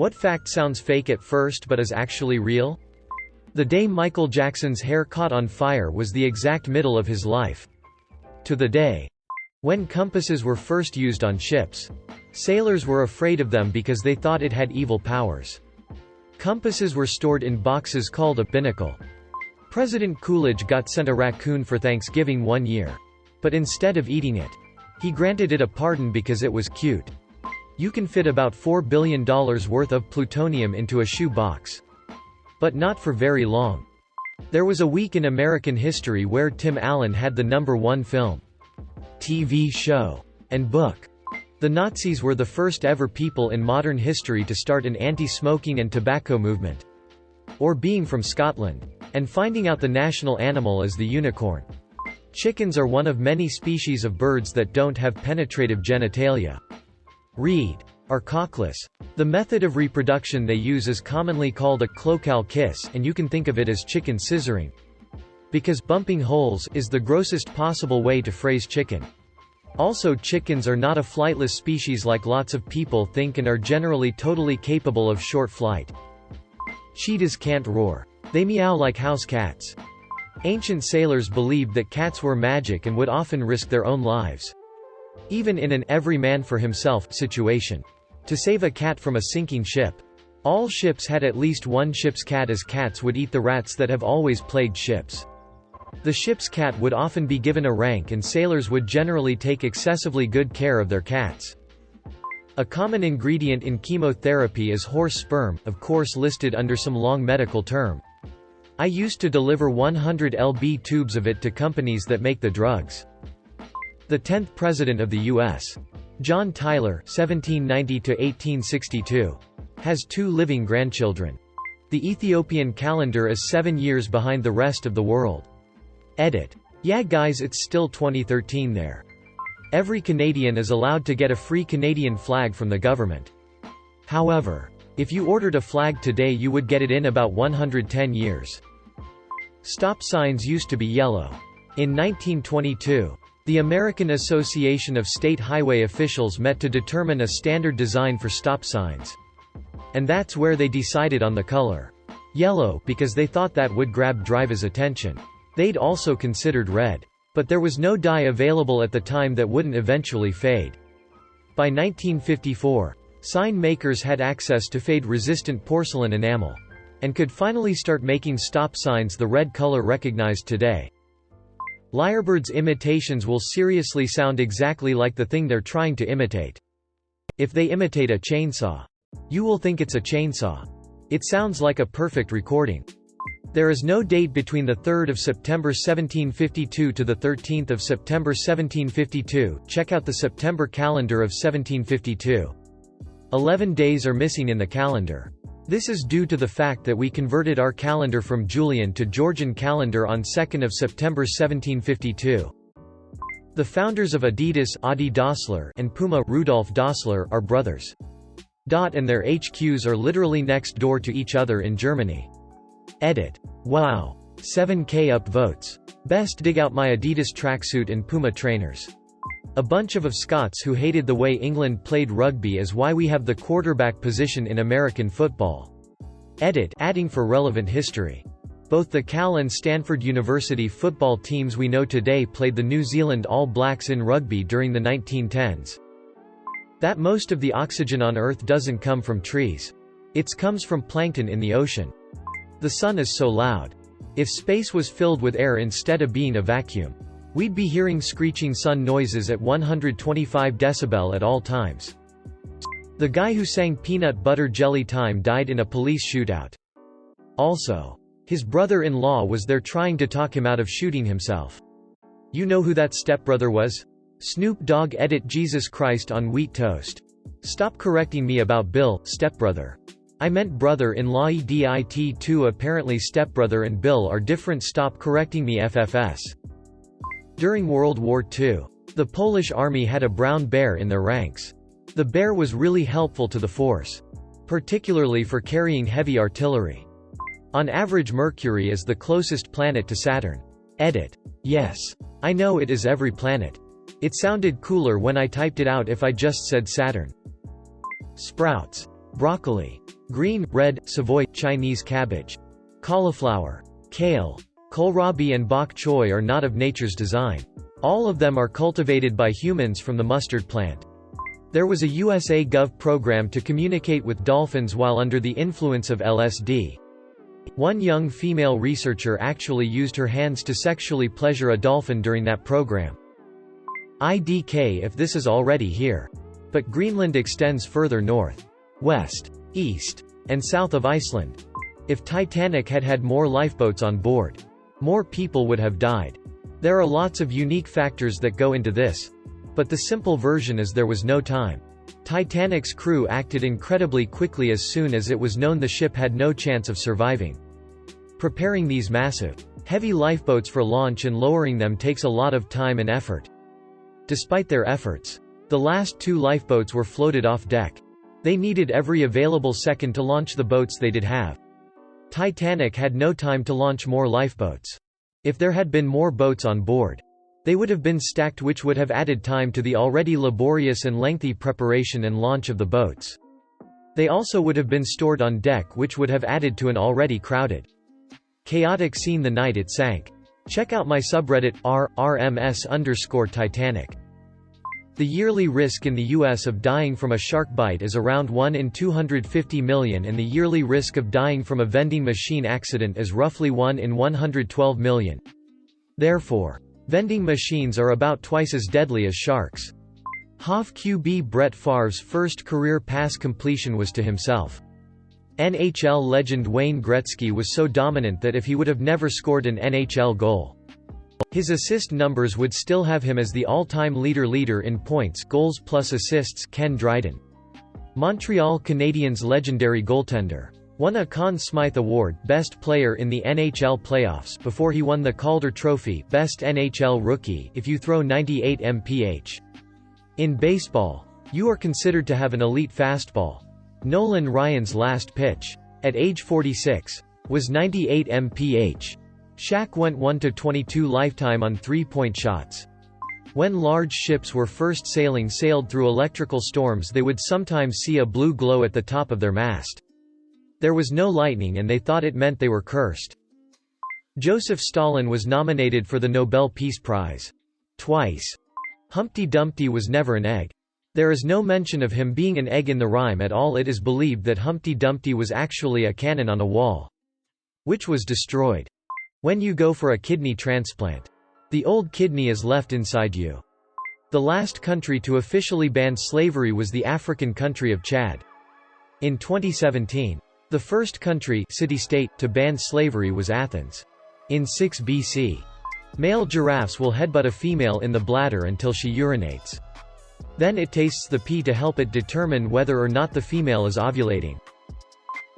What fact sounds fake at first but is actually real? The day Michael Jackson's hair caught on fire was the exact middle of his life. To the day when compasses were first used on ships. Sailors were afraid of them because they thought it had evil powers. Compasses were stored in boxes called a binnacle. President Coolidge got sent a raccoon for Thanksgiving one year. But instead of eating it, he granted it a pardon because it was cute. You can fit about $4 billion worth of plutonium into a shoe box. But not for very long. There was a week in American history where Tim Allen had the #1 film, TV show, and book. The Nazis were the first ever people in modern history to start an anti-smoking and tobacco movement. Or being from Scotland. And finding out the national animal is the unicorn. Chickens are one of many species of birds that don't have penetrative genitalia. Read. Are cockless. The method of reproduction they use is commonly called a cloacal kiss, and you can think of it as chicken scissoring. Because bumping holes is the grossest possible way to phrase chicken. Also, chickens are not a flightless species like lots of people think and are generally totally capable of short flight. Cheetahs can't roar. They meow like house cats. Ancient sailors believed that cats were magic and would often risk their own lives. Even in an every man for himself situation. To save a cat from a sinking ship. All ships had at least one ship's cat, as cats would eat the rats that have always plagued ships. The ship's cat would often be given a rank, and sailors would generally take excessively good care of their cats. A common ingredient in chemotherapy is horse sperm, of course listed under some long medical term. I used to deliver 100 lb tubes of it to companies that make the drugs. The 10th President of the U.S., John Tyler (1790–1862), has 2 living grandchildren. The Ethiopian calendar is 7 years behind the rest of the world. Edit. Yeah guys, it's still 2013 there. Every Canadian is allowed to get a free Canadian flag from the government. However, if you ordered a flag today you would get it in about 110 years. Stop signs used to be yellow. In 1922, the American Association of State Highway Officials met to determine a standard design for stop signs. And that's where they decided on the color yellow, because they thought that would grab drivers' attention. They'd also considered red. But there was no dye available at the time that wouldn't eventually fade. By 1954, sign makers had access to fade-resistant porcelain enamel. And could finally start making stop signs the red color recognized today. Lyrebird's imitations will seriously sound exactly like the thing they're trying to imitate. If they imitate a chainsaw, you will think it's a chainsaw. It sounds like a perfect recording. There is no date between the 3rd of September 1752 to the 13th of September 1752. Check out the September calendar of 1752. 11 days are missing in the calendar. This is due to the fact that we converted our calendar from Julian to Georgian calendar on 2nd of September 1752. The founders of Adidas, Adi Dassler, and Puma, Rudolf Dassler, are brothers. And their HQs are literally next door to each other in Germany. Edit. Wow. 7K upvotes. Best dig out my Adidas tracksuit and Puma trainers. A bunch of Scots who hated the way England played rugby is why we have the quarterback position in American football. Edit. Adding for relevant history. Both the Cal and Stanford University football teams we know today played the New Zealand All Blacks in rugby during the 1910s. That most of the oxygen on Earth doesn't come from trees. It comes from plankton in the ocean. The sun is so loud. If space was filled with air instead of being a vacuum, we'd be hearing screeching sun noises at 125 decibel at all times. The guy who sang Peanut Butter Jelly Time died in a police shootout. Also, his brother-in-law was there trying to talk him out of shooting himself. You know who that stepbrother was? Snoop Dogg. Edit. Jesus Christ on wheat toast. Stop correcting me about Bill, stepbrother. I meant brother-in-law. Edit. Too. Apparently stepbrother and Bill are different. Stop correcting me. FFS. During World War II, the Polish army had a brown bear in their ranks. The bear was really helpful to the force, particularly for carrying heavy artillery. On average, Mercury is the closest planet to Saturn. Edit. Yes. I know it is every planet. It sounded cooler when I typed it out if I just said Saturn. Sprouts. Broccoli. Green, red, Savoy, Chinese cabbage, cauliflower, kale, kohlrabi and bok choy are not of nature's design. All of them are cultivated by humans from the mustard plant. There was a USA Gov program to communicate with dolphins while under the influence of LSD. One young female researcher actually used her hands to sexually pleasure a dolphin during that program. IDK if this is already here. But Greenland extends further north, west, east, and south of Iceland. If Titanic had had more lifeboats on board, more people would have died. There are lots of unique factors that go into this. But the simple version is there was no time. Titanic's crew acted incredibly quickly as soon as it was known the ship had no chance of surviving. Preparing these massive, heavy lifeboats for launch and lowering them takes a lot of time and effort. Despite their efforts, the last 2 lifeboats were floated off deck. They needed every available second to launch the boats they did have. Titanic had no time to launch more lifeboats. If there had been more boats on board, they would have been stacked, which would have added time to the already laborious and lengthy preparation and launch of the boats. They also would have been stored on deck, which would have added to an already crowded, chaotic scene the night it sank. Check out my subreddit r/rms_Titanic. The yearly risk in the U.S. of dying from a shark bite is around 1 in 250 million, and the yearly risk of dying from a vending machine accident is roughly 1 in 112 million. Therefore, vending machines are about twice as deadly as sharks. Hoff QB Brett Favre's first career pass completion was to himself. NHL legend Wayne Gretzky was so dominant that if he would have never scored an NHL goal, his assist numbers would still have him as the all-time leader in points, goals plus assists. Ken Dryden, Montreal Canadiens legendary goaltender, won a Conn Smythe Award Best Player in the NHL playoffs before he won the Calder Trophy Best NHL Rookie if you throw 98 mph. In baseball, you are considered to have an elite fastball. Nolan Ryan's last pitch, at age 46, was 98 mph. Shaq went 1-22 lifetime on 3-point shots. When large ships were first sailed through electrical storms, they would sometimes see a blue glow at the top of their mast. There was no lightning and they thought it meant they were cursed. Joseph Stalin was nominated for the Nobel Peace Prize twice. Humpty Dumpty was never an egg. There is no mention of him being an egg in the rhyme at all. It is believed that Humpty Dumpty was actually a cannon on a wall, which was destroyed. When you go for a kidney transplant, the old kidney is left inside you. The last country to officially ban slavery was the African country of Chad. In 2017, the first country city-state to ban slavery was Athens. In 6 BC, male giraffes will headbutt a female in the bladder until she urinates. Then it tastes the pee to help it determine whether or not the female is ovulating.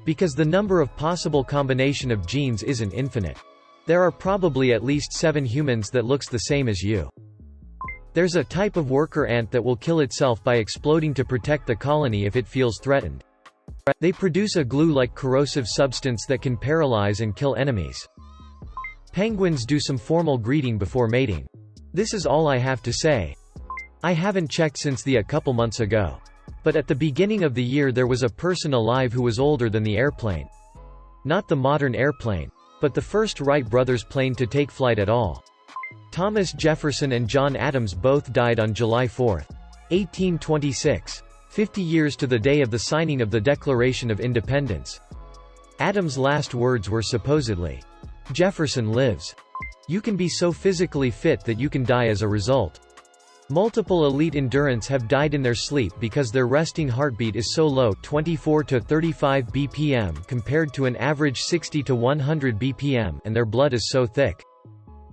Because the number of possible combination of genes isn't infinite, there are probably at least 7 humans that looks the same as you. There's a type of worker ant that will kill itself by exploding to protect the colony if it feels threatened. They produce a glue-like corrosive substance that can paralyze and kill enemies. Penguins do some formal greeting before mating. This is all I have to say. I haven't checked since a couple months ago. But at the beginning of the year there was a person alive who was older than the airplane. Not the modern airplane, but the first Wright brothers plane to take flight at all. Thomas Jefferson and John Adams both died on July 4, 1826, 50 years to the day of the signing of the Declaration of Independence. Adams' last words were supposedly, "Jefferson lives. You can be so physically fit that you can die as a result." Multiple elite endurance have died in their sleep because their resting heartbeat is so low, 24 to 35 bpm compared to an average 60 to 100 bpm, and their blood is so thick.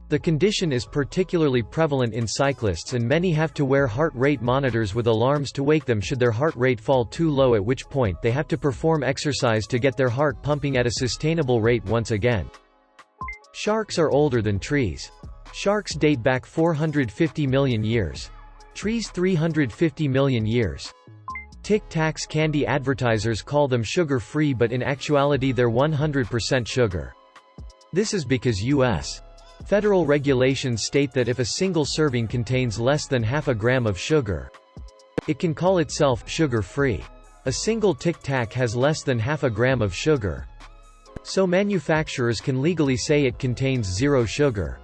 The condition is particularly prevalent in cyclists, and many have to wear heart rate monitors with alarms to wake them should their heart rate fall too low, at which point they have to perform exercise to get their heart pumping at a sustainable rate once again. Sharks are older than trees. Sharks date back 450 million years. Trees 350 million years. Tic Tacs candy advertisers call them sugar-free, but in actuality they're 100% sugar. This is because U.S. federal regulations state that if a single serving contains less than half a gram of sugar, it can call itself sugar-free. A single Tic Tac has less than half a gram of sugar. So manufacturers can legally say it contains zero sugar.